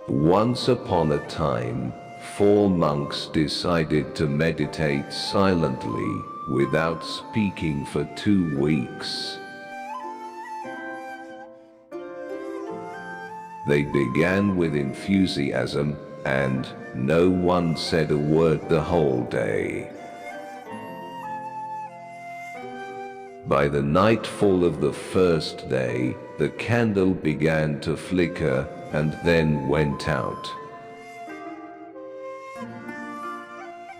Once upon a time, 4 monks decided to meditate silently without speaking for 2 weeks. They began with enthusiasm, and no one said a word the whole day. By the nightfall of the first day, the candle began to flicker and then went out.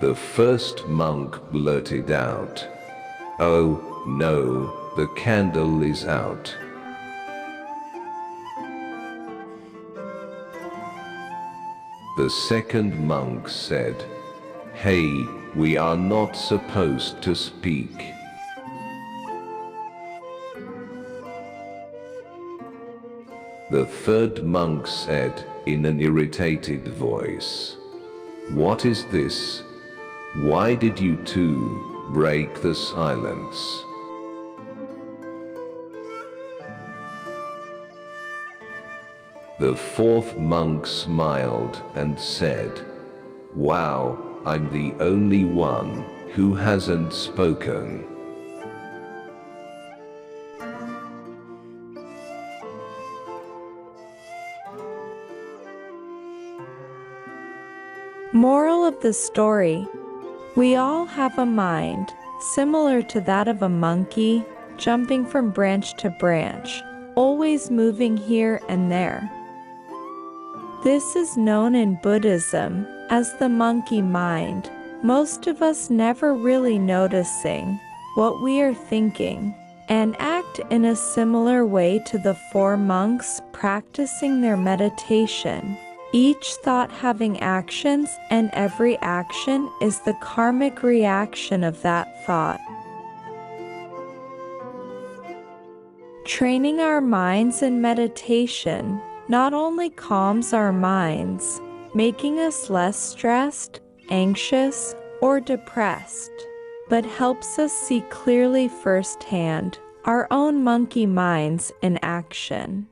The first monk blurted out, "Oh, no, the candle is out." The second monk said, "Hey, we are not supposed to speak." The third monk said, in an irritated voice, "What is this? Why did you two break the silence?" The fourth monk smiled and said, "Wow, I'm the only one who hasn't spoken." Moral of the story: we all have a mind, similar to that of a monkey, jumping from branch to branch, always moving here and there. This is known in Buddhism as the monkey mind, most of us never really noticing what we are thinking, and act in a similar way to the 4 monks practicing their meditation. Each thought having actions, and every action is the karmic reaction of that thought. Training our minds in meditation not only calms our minds, making us less stressed, anxious, or depressed, but helps us see clearly firsthand our own monkey minds in action.